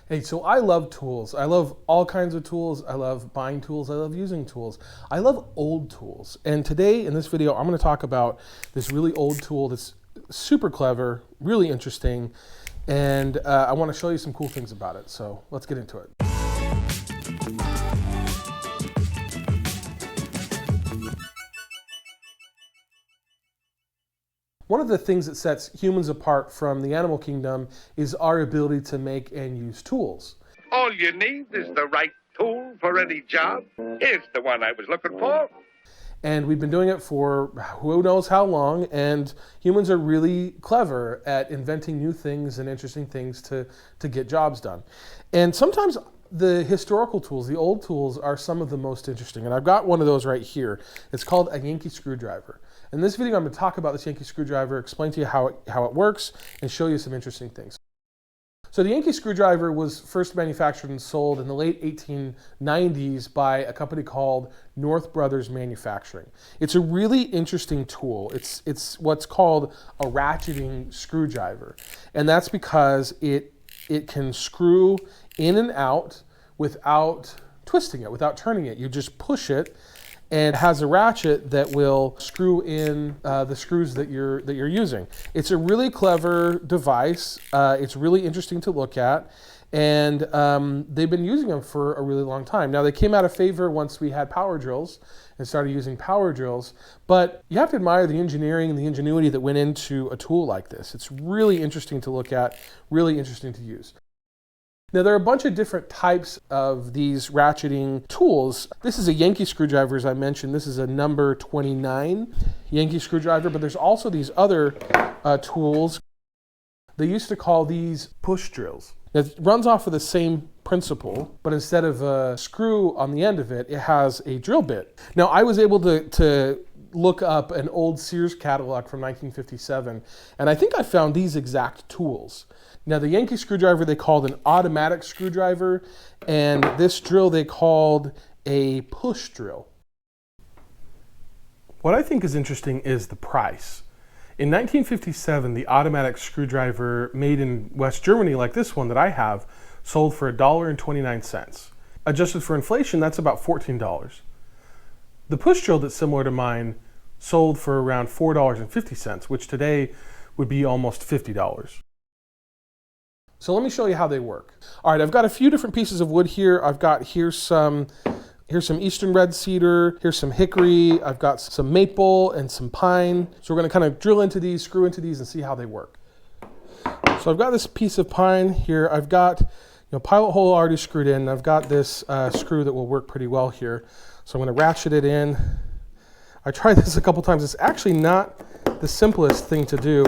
Hey, so I love tools. I love all kinds of tools. I love buying tools. I love using tools. I love old tools. And today in this video, I'm going to talk about this really old tool that's super clever, really interesting, and I want to show you some cool things about it. So let's get into it. One of the things that sets humans apart from the animal kingdom is our ability to make and use tools. All you need is the right tool for any job. Here's the one I was looking for. And we've been doing it for who knows how long, and humans are really clever at inventing new things and interesting things to get jobs done. And sometimes the historical tools, the old tools, are some of the most interesting. And I've got one of those right here. It's called a Yankee Screwdriver. In this video, I'm going to talk about this Yankee Screwdriver, explain to you how it works, and show you some interesting things. So the Yankee Screwdriver was first manufactured and sold in the late 1890s by a company called North Brothers Manufacturing. It's a really interesting tool. It's what's called a ratcheting screwdriver. And that's because it can screw in and out without twisting it, without turning it. You just push it, and it has a ratchet that will screw in the screws that you're using. It's a really clever device. It's really interesting to look at, and they've been using them for a really long time. Now, they came out of favor once we had power drills and started using power drills, but you have to admire the engineering and the ingenuity that went into a tool like this. It's really interesting to look at, really interesting to use. Now, there are a bunch of different types of these ratcheting tools. This is a Yankee screwdriver, as I mentioned. This is a number 29 Yankee screwdriver, but there's also these other tools. They used to call these push drills. Now, it runs off of the same principle, but instead of a screw on the end of it, it has a drill bit. Now, I was able to look up an old Sears catalog from 1957, and I think I found these exact tools. Now, the Yankee screwdriver they called an automatic screwdriver, and this drill they called a push drill. What I think is interesting is the price. In 1957, the automatic screwdriver made in West Germany, like this one that I have, sold for $1.29. Adjusted for inflation, that's about $14. The push drill that's similar to mine sold for around $4.50, which today would be almost $50. So let me show you how they work. All right, I've got a few different pieces of wood here. Here's some eastern red cedar, here's some hickory, I've got some maple and some pine. So we're gonna kind of drill into these, screw into these, and see how they work. So I've got this piece of pine here. I've got pilot hole already screwed in. I've got this screw that will work pretty well here. So I'm gonna ratchet it in. I tried this a couple times. It's actually not the simplest thing to do.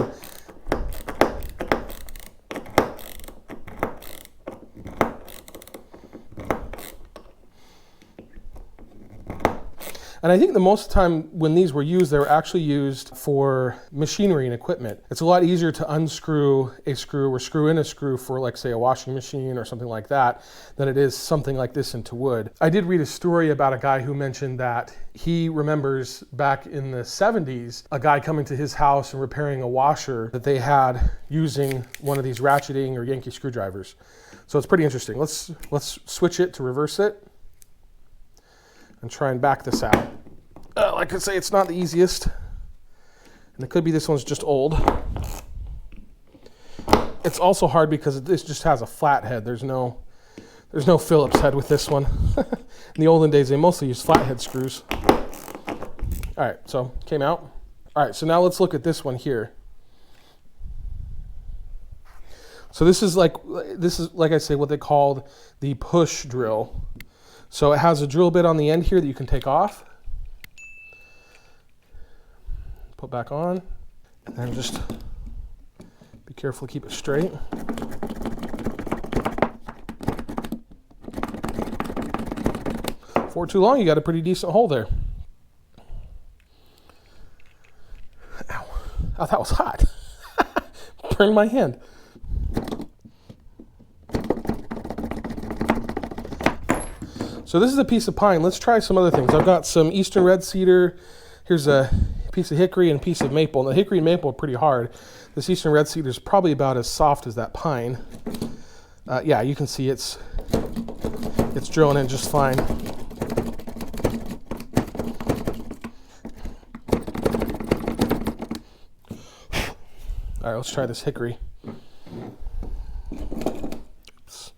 And I think the most of the time when these were used, they were actually used for machinery and equipment. It's a lot easier to unscrew a screw or screw in a screw for, like, say, a washing machine or something like that than it is something like this into wood. I did read a story about a guy who mentioned that he remembers back in the 70s, a guy coming to his house and repairing a washer that they had using one of these ratcheting or Yankee screwdrivers. So it's pretty interesting. Let's switch it to reverse it and try and back this out. Like I say, it's not the easiest. And it could be this one's just old. It's also hard because this just has a flat head. There's no Phillips head with this one. In the olden days, they mostly used flathead screws. All right, so came out. All right, so now let's look at this one here. So this is like I say, what they called the push drill. So it has a drill bit on the end here that you can take off, put back on, and then just be careful to keep it straight. For too long, you got a pretty decent hole there. Ow. Oh, that was hot. Burned my hand. So this is a piece of pine. Let's try some other things. I've got some eastern red cedar. Here's a piece of hickory and a piece of maple. And the hickory and maple are pretty hard. This eastern red cedar is probably about as soft as that pine. Yeah, you can see it's drilling in just fine. All right, let's try this hickory. Oops.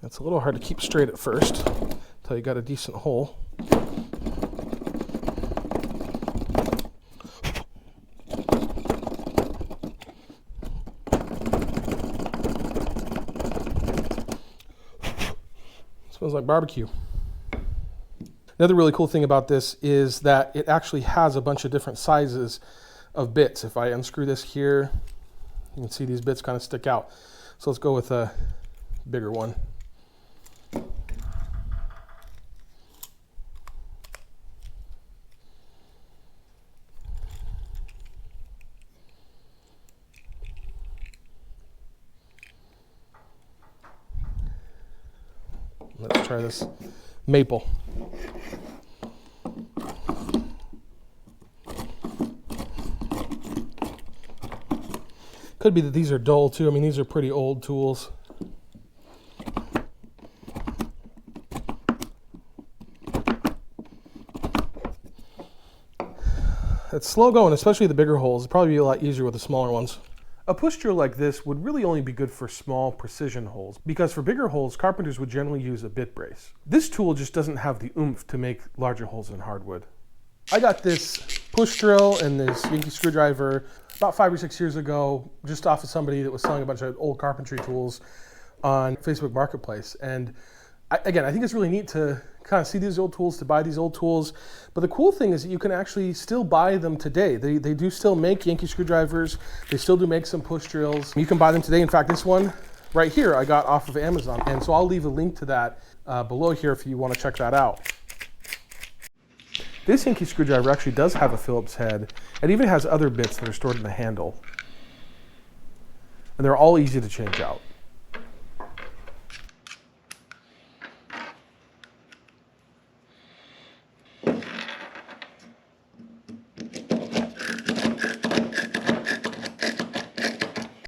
It's a little hard to keep straight at first until you got a decent hole. Smells like barbecue. Another really cool thing about this is that it actually has a bunch of different sizes of bits. If I unscrew this here, you can see these bits kind of stick out. So let's go with a bigger one. Let's try this maple. Could be that these are dull too. I mean, these are pretty old tools. It's slow going, especially the bigger holes. It'd probably be a lot easier with the smaller ones. A push drill like this would really only be good for small precision holes, because for bigger holes, carpenters would generally use a bit brace. This tool just doesn't have the oomph to make larger holes in hardwood. I got this push drill and this Yankee screwdriver about 5 or 6 years ago, just off of somebody that was selling a bunch of old carpentry tools on Facebook Marketplace. And I think it's really neat to kind of see these old tools, to buy these old tools. But the cool thing is that you can actually still buy them today. They do still make Yankee screwdrivers. They still do make some push drills. You can buy them today. In fact, this one right here I got off of Amazon. And so I'll leave a link to that below here if you want to check that out. This Yankee screwdriver actually does have a Phillips head. It even has other bits that are stored in the handle. And they're all easy to change out.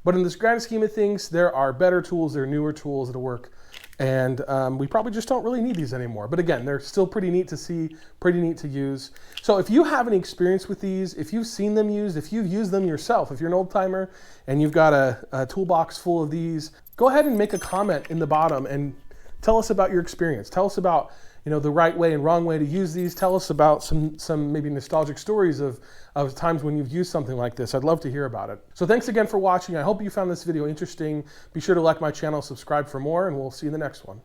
But in this grand scheme of things, there are better tools, there are newer tools that'll work. And we probably just don't really need these anymore. But again, they're still pretty neat to see, pretty neat to use. So if you have any experience with these, if you've seen them used, if you've used them yourself, if you're an old timer and you've got a toolbox full of these, go ahead and make a comment in the bottom and tell us about your experience. Tell us about the right way and wrong way to use these. Tell us about some maybe nostalgic stories of times when you've used something like this. I'd love to hear about it. So thanks again for watching. I hope you found this video interesting. Be sure to like my channel, subscribe for more, and we'll see you in the next one.